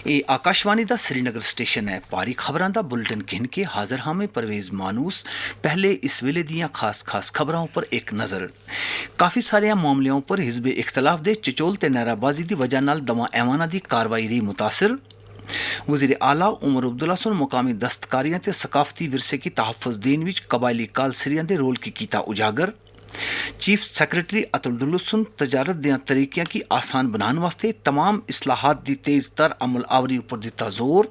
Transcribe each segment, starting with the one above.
ਇਹ ਆਕਾਸ਼ਵਾਣੀ ਦਾ ਸ੍ਰੀਨਗਰ ਸਟੇਸ਼ਨ ਹੈ। ਭਾਰੀ ਖਬਰਾਂ ਦਾ ਬੁਲਟਨ ਗਿਣ ਕੇ ਹਾਜ਼ਰ ਹਾਂ ਮੈਂ ਪਰਵੇਜ਼ ਮਾਨੂਸ। ਪਹਿਲੇ ਇਸ ਵੇਲੇ ਦੀਆਂ ਖਾਸ ਖਬਰਾਂ ਉੱਪਰ ਇੱਕ ਨਜ਼ਰ। ਕਾਫੀ ਸਾਰਿਆਂ ਮਾਮਲਿਆਂ ਉੱਪਰ ਹਿਜ਼ਬ ਇਖਤਲਾਫ ਦੇ ਚਚੋਲ ਤੇ ਨਾਅਰਾਬਾਜ਼ੀ ਦੀ ਵਜ੍ਹਾ ਨਾਲ ਦਵਾਂ ਐਵਾਨਾਂ ਦੀ ਕਾਰਵਾਈ ਰਹੀ ਮੁਤਾਸਰ। ਵਜ਼ੀਰ ਆਲਾ ਉਮਰ ਅਬਦੁੱਲਾ ਸੁਨ ਮੁਕਾਮੀ ਦਸਤਕਾਰੀਆਂ ਤੇ ਸਕਾਫਤੀ ਵਿਰਸੇ ਕੀ ਤਹਫੁਜ਼ ਦੇਣ ਵਿੱਚ ਕਬਾਇਲੀ ਕਾਲਸਰੀਆਂ ਦੇ ਰੋਲ ਕੀ ਕੀਤਾ ਉਜਾਗਰ। چیف سیکرٹری اتلدلسن تجارت دیاں طریقیاں کی آسان بنانے واسطے تمام اصلاحات دی تیز تر عمل آوری اوپر دیتا زور۔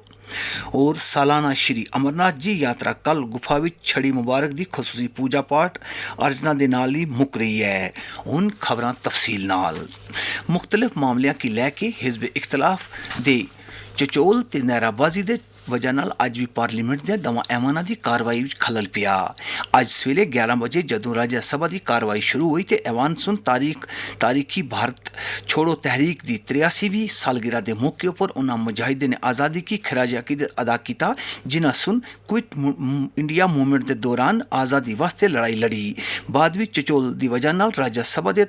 اور سالانہ شری امرناتھ جی یاترا کل گفا وچ چھڑی مبارک دی خصوصی پوجا پاٹ ارچنا دے نال ہی مک رہی ہے۔ ان خبراں تفصیل نال مختلف معاملیاں کی لے کے حزب اختلاف دے چچول تے نعرہ دے وجہ نال اج بھی پارلیمنٹ دے دواں ایواناں دی کاروائی وچ خلل پیا۔ اج سویلے 11 بجے جدوں راجیہ سبھا دی کاروائی شروع ہوئی تے ایوان سن تاریخی بھارت چھوڑو تحریک دی 83ویں سالگرہ دے موقع پر انہاں مجاہدین آزادی کی خراج عقیدت ادا کیتا جنہاں سن کوئٹ انڈیا موومنٹ دے دوران آزادی واسطے لڑائی لڑی۔ بعد وچ چچول دی وجہ نال راجیہ سبھا دے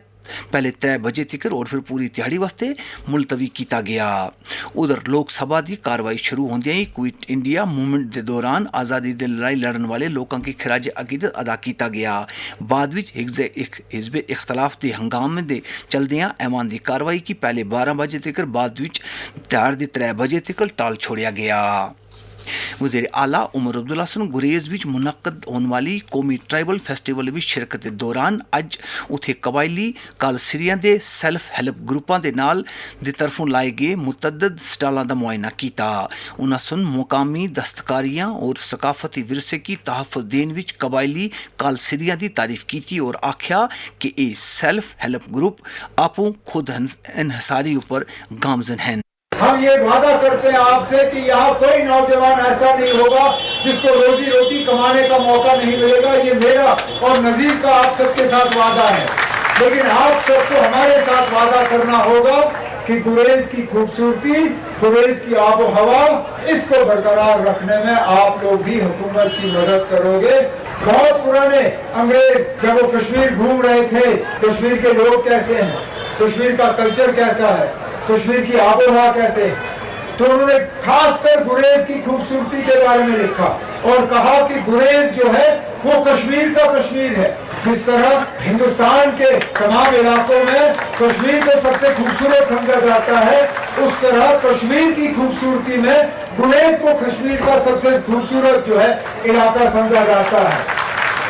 پہلے 3 بجے تک اور پھر پوری تہاڑی واسطے ملتوی کیتا گیا۔ ادھر لوک سبھا دی کاروائی شروع ہوندیاں ہی کوئٹ انڈیا موومنٹ دے دوران آزادی دے لڑائی لڑن والے لوکاں کی خراج عقیدت ادا کیتا گیا۔ بعد وچ حزب اختلاف دے ہنگامے دے چلدیاں ایوان دی کاروائی کی پہلے 12 بجے تک بعد وچ تہاڑ دے 3 بجے تک ٹال چھوڑیا گیا۔ وزیر اعلیٰ عمر عبداللہ سن گریز وچ منعقد ہونے والی قومی ٹرائبل فیسٹیول وچ شرکت دے دوران اج اتھے قبائلی کالسریاں دے سیلف ہیلپ گروپاں دے نال دی طرفوں لائے گئے متعدد سٹالاں دا معائنہ کیتا۔ انہاں سن مقامی دستکاریاں اور ثقافتی ورثے کی تحفظ دین وچ قبائلی کالسریاں دی تعریف کیتی اور آکھیا کہ اے سیلف ہیلپ گروپ آپوں خود انحصاری اوپر گامزن ہیں۔ ہم یہ وعدہ کرتے ہیں آپ سے کہ یہاں کوئی نوجوان ایسا نہیں ہوگا جس کو روزی روٹی کمانے کا موقع نہیں ملے گا۔ یہ میرا اور نذیر کا آپ سب کے ساتھ وعدہ ہے، لیکن آپ سب کو ہمارے ساتھ وعدہ کرنا ہوگا کہ گریز کی خوبصورتی، گریز کی آب و ہوا، اس کو برقرار رکھنے میں آپ لوگ بھی حکومت کی مدد کرو گے۔ بہت پرانے انگریز جب وہ کشمیر گھوم رہے تھے، کشمیر کے لوگ کیسے ہیں، کشمیر کا کلچر کیسا ہے، کشمیر کی آب و ہوا کیسے، تو انہوں نے خاص کر گریز کی خوبصورتی کے بارے میں لکھا اور کہا کہ گریز جو ہے وہ کشمیر کا کشمیر ہے۔ جس طرح ہندوستان کے تمام علاقوں میں کشمیر کو سب سے خوبصورت سمجھا جاتا ہے، اس طرح کشمیر کی خوبصورتی میں گریز کو کشمیر کا سب سے خوبصورت جو ہے علاقہ سمجھا جاتا ہے۔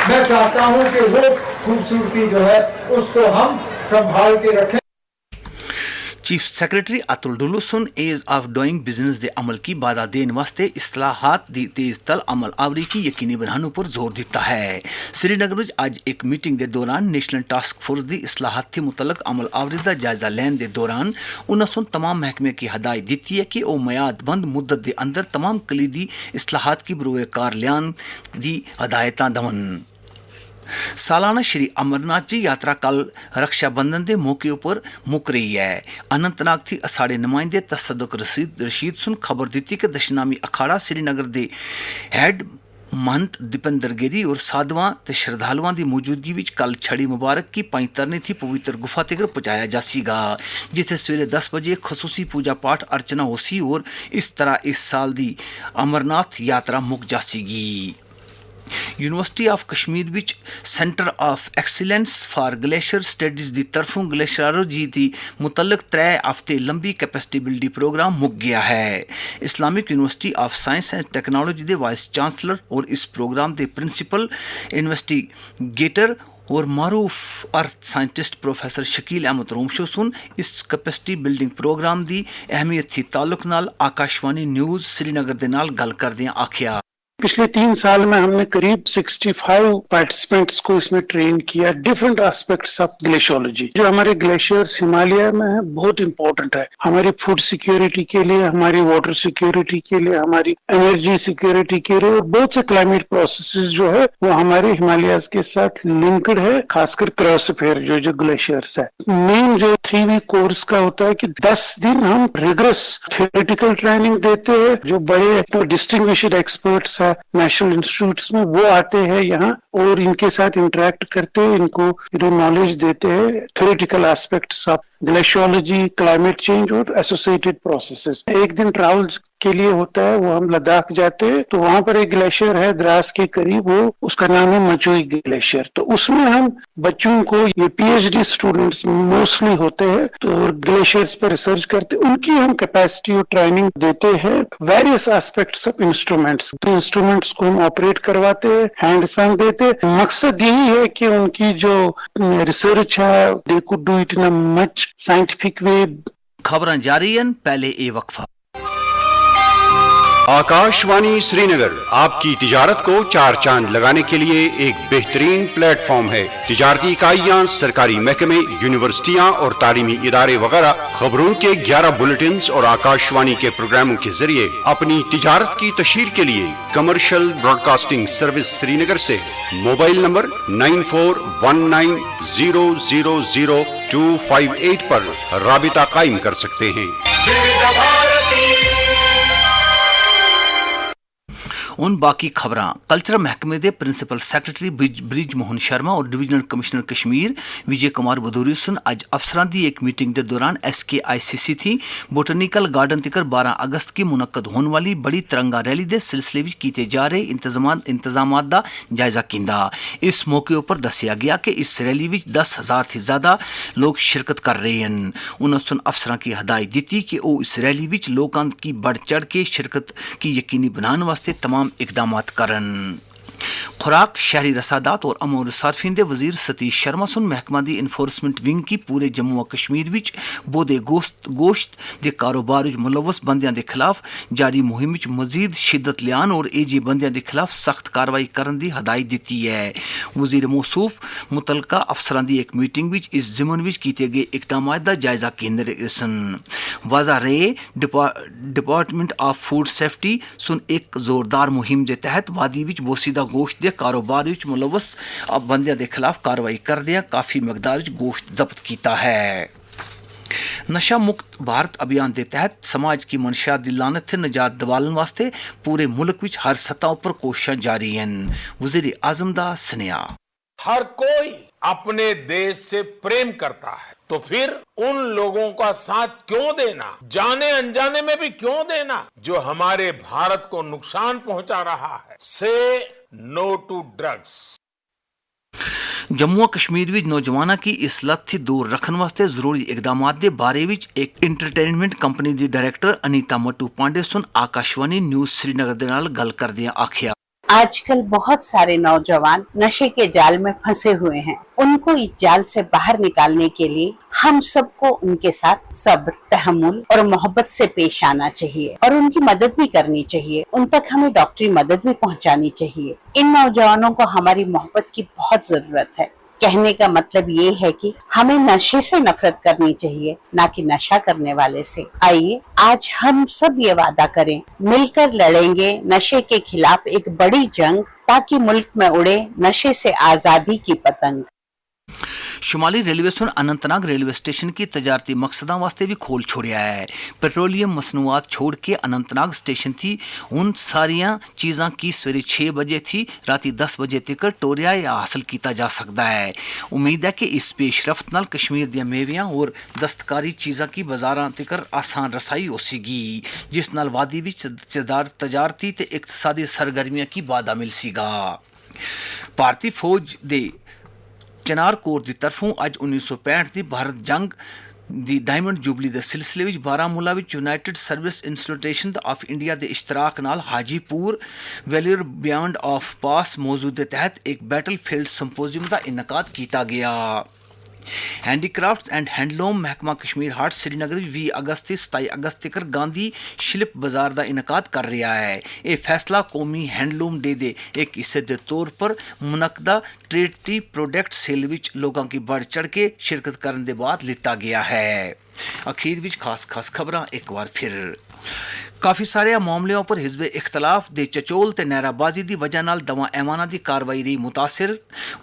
میں چاہتا ہوں کہ وہ خوبصورتی جو ہے اس کو ہم سنبھال کے رکھیں۔ چیف سیکرٹری اتلدلسن ایز آف ڈوئنگ بزنس دے عمل کی بادہ دین واسطے اصلاحات دی تیز تل عمل آوری کی یقینی بنانے پر زور دیتا ہے۔ سری نگر میں آج ایک میٹنگ دے دوران نیشنل ٹاسک فورس دی اصلاحات کے متعلق عمل آوری دا جائزہ لین دے دوران انہوں نے تمام محکمے کی ہدایت دیتی ہے کہ وہ میعاد بند مدت دے اندر تمام کلیدی اصلاحات کی بروئے کار لیان دی ہدایتاں دون۔ سالانہ شری امرناتھ جی یاترا کل رکشا بندھن دے موقع پر مک رہی ہے۔ اننت ناگ تھی اساڑے نمائندے تصدق رشید سن خبر دیتی کہ دشنامی اکھاڑا سری نگر دے ہیڈ مہنت دیپندر گیری اور سادھواں تے شردھالواں دی موجودگی وچ کل چھڑی مبارک کی پائیں تھی پوتر گفا تک پہنچایا جاسی گا، جتھے سویرے 10 بجے خصوصی پوجا پاٹ ارچنا ہو سی اور اس طرح اس سال دی امرناتھ یاترا مک جاسی گی۔ یونیورسٹی آف کشمیر وچ centre of excellence for glacier studies دی طرفوں گلیشیئرولوجی دی متعلق 3 ہفتے لمبی کیپیسٹی بلڈی پروگرام مک گیا ہے۔ Islamic university of science and technology they vice chancellor اور اس پروگرام دے پرنسپل انویسٹیگیٹر اور معروف ارتھ سائنٹسٹ پروفیسر شکیل احمد رومشو سن اس کیپیسٹی بلڈنگ پروگرام دی اہمیت تھی تعلق نال آکاشوانی نیوز سری نگر دے نال گل کردیاں آکھیا۔ پچھلے 3 سال میں ہم نے قریب 65 پارٹیسپینٹس کو اس میں ٹرین کیا ڈفرینٹ آسپیکٹس آف گلیشیولوجی۔ جو ہمارے گلیشیئرز ہمالیہ میں ہیں بہت امپورٹنٹ ہے ہماری فوڈ سیکیورٹی کے لیے، ہماری واٹر سیکیورٹی کے لیے، ہماری انرجی سیکیورٹی کے لیے، اور بہت سے کلائمیٹ پروسیسز جو ہے وہ ہمارے ہمالیاز کے ساتھ لنکڈ ہے، خاص کر کراسفیئر جو گلیشیئرز ہے۔ مین جو 3 वीक कोर्स का होता है कि 10 दिन हम रिगरस थियोरेटिकल ट्रेनिंग देते हैं। जो बड़े डिस्टिंग्विश्ड एक्सपर्ट्स हैं नेशनल इंस्टीट्यूट्स में, वो आते हैं यहाँ और इनके साथ इंटरेक्ट करते हैं, इनको नॉलेज देते हैं theoretical aspects of glaciology, climate change और एसोसिएटेड प्रोसेसेस। एक दिन ट्रैवल के लिए होता है, वो हम लद्दाख जाते हैं, तो वहां पर एक ग्लेशियर है द्रास के करीब, वो उसका नाम है मचुई ग्लेशियर। तो उसमें हम बच्चों को, ये पीएचडी स्टूडेंट्स मोस्टली होते हैं, तो ग्लेशियर्स पर रिसर्च करते हैं, उनकी हम कैपेसिटी और ट्रेनिंग देते हैं। वेरियस एस्पेक्ट्स ऑफ इंस्ट्रूमेंट्स, तो इंस्ट्रूमेंट्स को हम ऑपरेट करवाते हैं, हैंड्स ऑन देते हैं। मकसद यही है कि उनकी जो रिसर्च है, they could do it in a much scientific way. खबरां जारी हैं, पहले ए वक्फा। आकाशवाणी श्रीनगर आपकी तिजारत को चार चांद लगाने के लिए एक बेहतरीन प्लेटफॉर्म है। तिजारती इकाइयाँ, सरकारी महकमे, यूनिवर्सिटियाँ और तालीमी इदारे वगैरह खबरों के 11 बुलेटिन्स और आकाशवाणी के प्रोग्रामों के जरिए अपनी तिजारत की तशहीर के लिए कमर्शियल ब्रॉडकास्टिंग सर्विस श्रीनगर से मोबाइल नंबर 9419000258 पर राबिता कायम कर सकते हैं। उन बाकी खबरां कल्चर महकमे दे प्रिंसिपल सैकटरी ब्रिज मोहन शर्मा और डिविजनल कमिश्नर कश्मीर विजय कुमार बदूरी सुन अज अफसरां दी एक मीटिंग के दौरान SKICC थी बोटनिकल गार्डन तक 12 अगस्त की मुनक्कद होने वाली बड़ी तिरंगा रैली के सिलसिले में किए जा रहे इंतजामात का जायजा कींदा। इस मौके पर दसिया गया कि इस रैली में 10,000 से ज्यादा लोग शिरकत कर रहे हैं। उन्होंने सुन अफसरां की हदायत दी कि वो इस रैली में लोगों की बढ़ चढ़ के शिरकत की यकीनी बनाने वास्ते तमाम इकदामात करन। खुराक, शहरी रसादात और अमूर सार्फिन दे वजीर सतीश शर्मा सुन महकमा दी इन्फोर्समेंट विंग की पूरे जम्मू और कश्मीर विच बोदे गोश्त के कारोबार विच मुलवस बंदियां के खिलाफ जारी मुहिम विच मजीद शिद्दत लियान और एजी बंदियां के खिलाफ सख्त कार्रवाई करने की हदायत दी है। वजीर मौसूफ मुतलका अफसरां दी एक मीटिंग विच इस जिमन विच किए गए इकदामात का जायजा केंद्र सन। वाजा रहे डिपार्टमेंट ऑफ फूड सेफ्टी सुन एक जोरदार मुहिम के तहत वादी विच बोसीदा गोश्त के कारोबार विच मुलवस बंदियां के खिलाफ कार्रवाई करदिया काफ़ी मकदार विच गोश्त जब्त किया है। नशा मुक्त भारत अभियान के तहत समाज की मनशियात दी लानत से निजात दिवालन वास्ते पूरे मुल्क विच हर सतह पर कोशिशां जारी हैं। वज़ीर आज़म दा सनेहा। हर कोई अपने देश से प्रेम करता है, तो फिर उन लोगों का साथ क्यों देना, जाने अनजाने में भी क्यों देना जो हमारे भारत को नुकसान पहुंचा रहा है। Say no to drugs. Jammu Kashmir विच नौजवानों की इस लत थी दूर रखने वास्ते जरूरी इकदामात के बारे विच एक इंटरटेनमेंट कंपनी की डायरेक्टर अनीता मट्टू पांडे सुन आकाशवाणी न्यूज़ श्रीनगर दे नाल गल करदियां आखिया, आजकल बहुत सारे नौजवान नशे के जाल में फंसे हुए हैं। उनको इस जाल से बाहर निकालने के लिए हम सबको उनके साथ सब्र, तहम्मुल और मोहब्बत से पेश आना चाहिए और उनकी मदद भी करनी चाहिए। उन तक हमें डॉक्टरी मदद भी पहुंचानी चाहिए। इन नौजवानों को हमारी मोहब्बत की बहुत जरूरत है। कहने का मतलब ये है कि हमें नशे से नफरत करनी चाहिए, ना कि नशा करने वाले से। आइए आज हम सब ये वादा करें, मिलकर लड़ेंगे नशे के खिलाफ एक बड़ी जंग, ताकि मुल्क में उड़े नशे से आजादी की पतंग। शुमाली रेलवे सुन अनंतनाग रेलवे स्टेशन की तजारती मकसदा वास्ते भी खोल छोड़िया है। पेट्रोलियम मसनूआत छोड़ के अनंतनाग स्टेशन थी उन सारिया चीज़ां की सवेरे 6 बजे थी राती 10 बजे तक टोरिया या हासिल किया जा सकता है। उम्मीद है कि इस पेशरफ्त नाल कश्मीर दी मेवियां और दस्तकारी चीज़ां की बाजारां तक आसान रसाई हो सीगी, जिस नाल वादी विच तजारती ते इकतसादी सरगर्मियां की बाधा मिल सीगा। भारतीय फौज दे चनार कोर की तरफों अज 1965 की भारत जंग दी डायमंड जुबली के सिलसिले में बारामूला में United service institution of India के इश्तराक नाल हाजीपुर वैल्यूर बियॉन्ड ऑफ पास मौजूद के तहत एक बैटल फील्ड संपोजियम का इनकाद किया गया। हैंडीक्राफ्ट एंड हैंडलूम महकमा कश्मीर हाट श्रीनगर 20 अगस्त से 27 अगस्त तक गांधी शिल्प बाजार का इनकाद कर रहा है। ये फैसला कौमी हैंडलूम डे दे एक हिस्से के तौर पर मुनक्दा ट्रेडी प्रोडक्ट सेल विच लोगों की बढ़ चढ़ के शिरकत करने के बाद लिता गया है। अखीर विच खास खबरां एक बार फिर ਕਾਫੀ ਸਾਰੇ ਮਾਮਲਿਆਂ ਉੱਪਰ ਹਿਜ਼ਬ ਇਖਤਲਾਫ ਦੇ ਚਚੋਲ ਤੇ ਨਾਅਰਾਬਾਜ਼ੀ ਦੀ ਵਜ੍ਹਾ ਨਾਲ ਦਵਾ ਐਵਾਨਾਂ ਦੀ ਕਾਰਵਾਈ ਰਹੀ ਮੁਤਾਸਿਰ।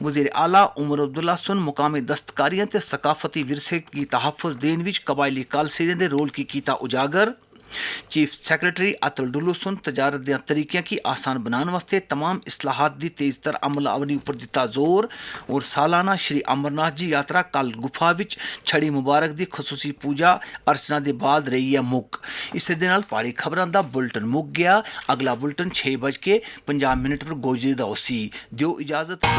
ਵਜ਼ੀਰ ਆਲਾ ਉਮਰ ਅਬਦੁੱਲਾ ਸੁਨ ਮੁਕਾਮੀ ਦਸਤਕਾਰੀਆਂ ਤੇ ਸਕਾਫਤੀ ਵਿਰਸੇ ਦੀ ਤਹਫੁਜ਼ ਦੇਣ ਵਿੱਚ ਕਬਾਇਲੀ ਕਾਲਸੀਰੀਆਂ ਦੇ ਰੋਲ ਕੀ ਕੀਤਾ ਉਜਾਗਰ। चीफ सैक्रटरी अतुल डुल्लू सुन तजारत के तरीक़ों की आसान बनाने वास्ते तमाम इस्लाहात की तेज़ तर अमल आवनी पर दिता जोर। और सालाना श्री अमरनाथ जी यात्रा कल गुफा विच छड़ी मुबारक की खसूसी पूजा अर्चना के बाद रही है मुक। इस दे नाल पहाड़ी खबरां दा बुलेटिन मुक गया। अगला बुलेटिन 6:50 पर गोजरी दा होसी। दियो इजाजत।